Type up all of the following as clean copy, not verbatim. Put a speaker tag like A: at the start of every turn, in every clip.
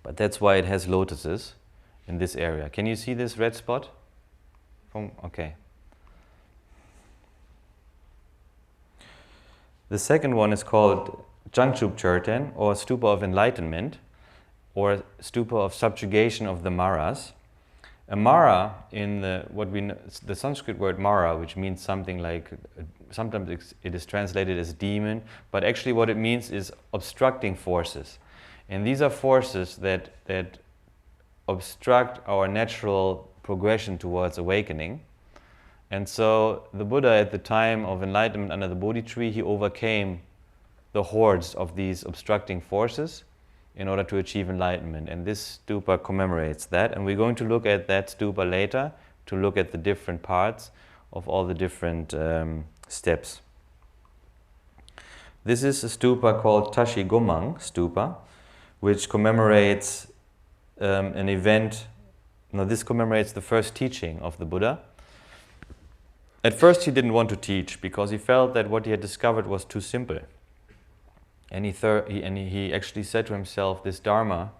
A: But that's why it has lotuses in this area. Can you see this red spot? Okay. The second one is called Jangchup Cherten, or Stupa of Enlightenment, or Stupa of Subjugation of the Maras. A Mara, in the Sanskrit word Mara, which means something like, sometimes it is translated as demon, but actually what it means is obstructing forces. And these are forces that obstruct our natural progression towards awakening. And so the Buddha, at the time of enlightenment under the Bodhi tree, he overcame the hordes of these obstructing forces in order to achieve enlightenment. And this stupa commemorates that. And we're going to look at that stupa later, to look at the different parts of all the different steps. This is a stupa called Tashi Gomang stupa, which commemorates an event. Now, this commemorates the first teaching of the Buddha. At first, he didn't want to teach because he felt that what he had discovered was too simple. And he actually said to himself, this Dharma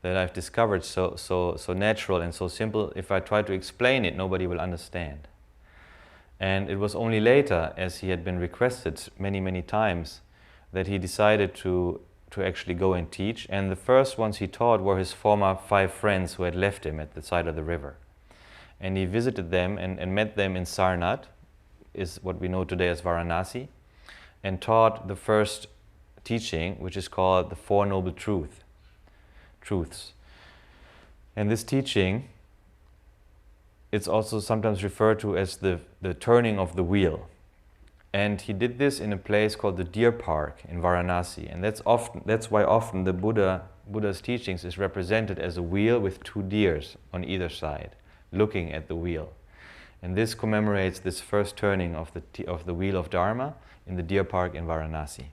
A: that I've discovered, so natural and so simple, if I try to explain it, nobody will understand. And it was only later, as he had been requested many, many times, that he decided to actually go and teach. And the first ones he taught were his former 5 friends who had left him at the side of the river. And he visited them and met them in Sarnath, is what we know today as Varanasi, and taught the first teaching, which is called the Four Noble Truths. And this teaching, it's also sometimes referred to as the turning of the wheel. And he did this in a place called the Deer Park in Varanasi. And that's why often the Buddha's teachings is represented as a wheel with 2 deers on either side, looking at the wheel. And this commemorates this first turning of the wheel of Dharma in the Deer Park in Varanasi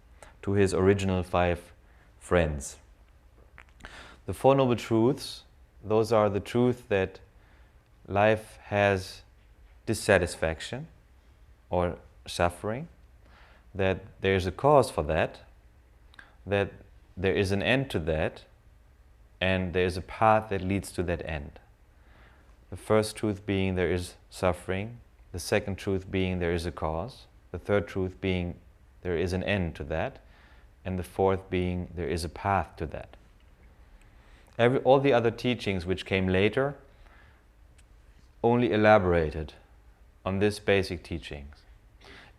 A: to his original 5 friends. The Four Noble Truths, those are the truth that life has dissatisfaction or suffering, that there is a cause for that there is an end to that, and there is a path that leads to that end. The first truth being there is suffering, the second truth being there is a cause, the third truth being there is an end to that, and the fourth being there is a path to that. All the other teachings which came later only elaborated on this basic teachings.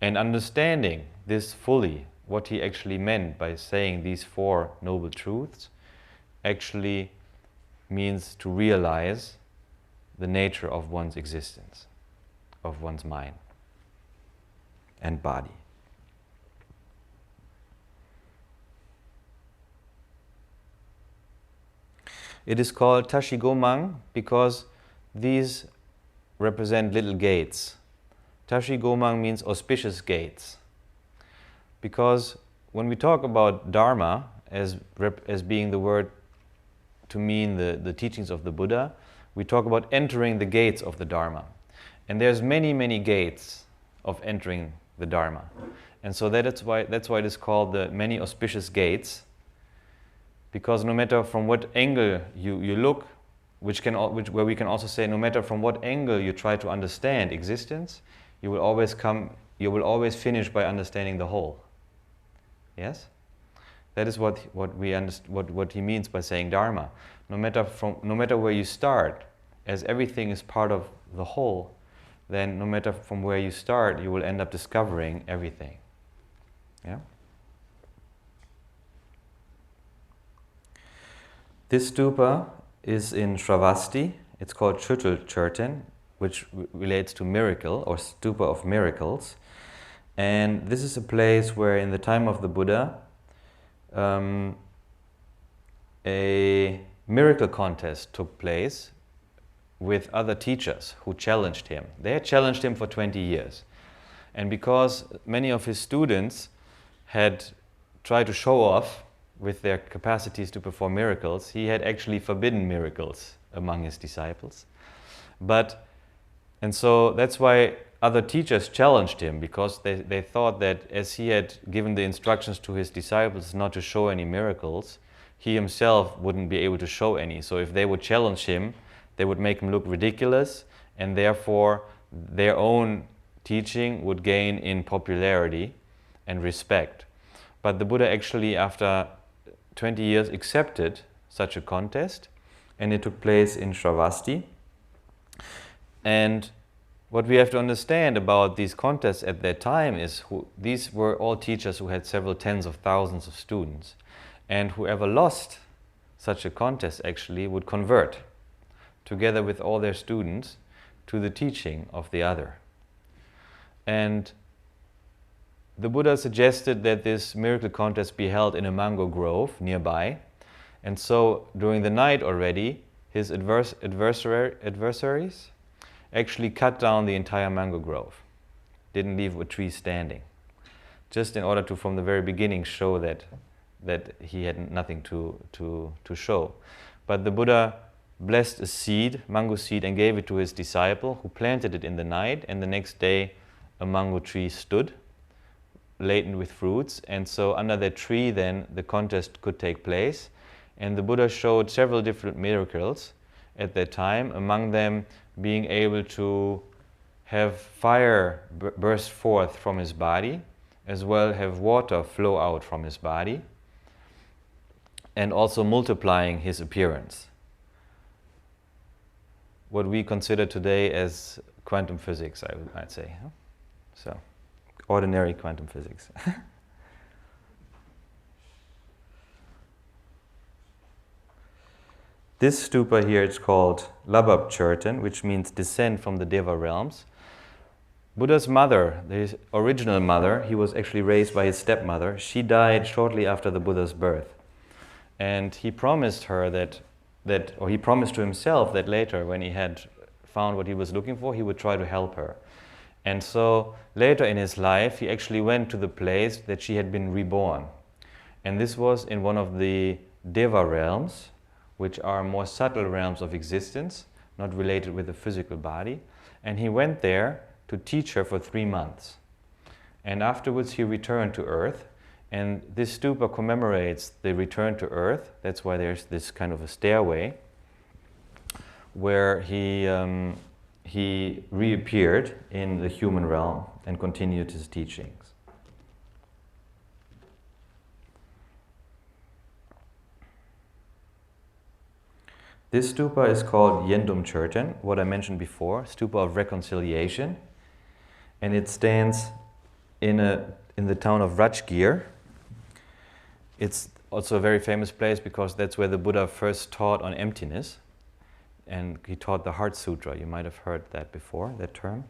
A: And understanding this fully, what he actually meant by saying these 4 noble truths, actually means to realize the nature of one's existence, of one's mind and body. It is called Tashi Gomang because these represent little gates. Tashi Gomang means auspicious gates. Because when we talk about Dharma as being the word to mean the teachings of the Buddha, we talk about entering the gates of the Dharma. And there's many, many gates of entering the Dharma. And so that's why it is called the many auspicious gates, because no matter from what angle you look, where we can also say no matter from what angle you try to understand existence, you will always finish by understanding the whole. Yes? That is what he means by saying Dharma. No matter where you start, as everything is part of the whole, then no matter from where you start, you will end up discovering everything. Yeah? This stupa is in Shravasti. It's called Chutul Cherten, which relates to miracle, or stupa of miracles. And this is a place where in the time of the Buddha, a miracle contest took place with other teachers who challenged him. They had challenged him for 20 years. And because many of his students had tried to show off with their capacities to perform miracles, he had actually forbidden miracles among his disciples. And so that's why other teachers challenged him, because they thought that as he had given the instructions to his disciples not to show any miracles, he himself wouldn't be able to show any. So if they would challenge him, they would make him look ridiculous, and therefore their own teaching would gain in popularity and respect. But the Buddha actually, after 20 years, accepted such a contest, and it took place in Shravasti. And what we have to understand about these contests at that time is these were all teachers who had several tens of thousands of students. And whoever lost such a contest actually would convert, together with all their students, to the teaching of the other. And the Buddha suggested that this miracle contest be held in a mango grove nearby. And so during the night already, his adversaries actually cut down the entire mango grove, didn't leave a tree standing, just in order to, from the very beginning, show that he had nothing to show. But the Buddha blessed a seed, mango seed, and gave it to his disciple, who planted it in the night, and the next day a mango tree stood, laden with fruits. And so under that tree then the contest could take place. And the Buddha showed several different miracles at that time, among them being able to have fire burst forth from his body, as well have water flow out from his body, and also multiplying his appearance. What we consider today as quantum physics, I'd say. So, ordinary quantum physics. This stupa here is called Lababchurtan, which means descent from the Deva realms. Buddha's mother, his original mother, he was actually raised by his stepmother. She died shortly after the Buddha's birth. And he promised her or he promised to himself that later, when he had found what he was looking for, he would try to help her. And so later in his life, he actually went to the place that she had been reborn. And this was in one of the Deva realms, which are more subtle realms of existence, not related with the physical body. And he went there to teach her for 3 months. And afterwards he returned to earth. And this stupa commemorates the return to earth. That's why there's this kind of a stairway where he reappeared in the human realm and continued his teachings. This stupa is called Yendum Churtan, what I mentioned before, stupa of reconciliation. And it stands in the town of Rajgir. It's also a very famous place because that's where the Buddha first taught on emptiness. And he taught the Heart Sutra. You might have heard that before, that term.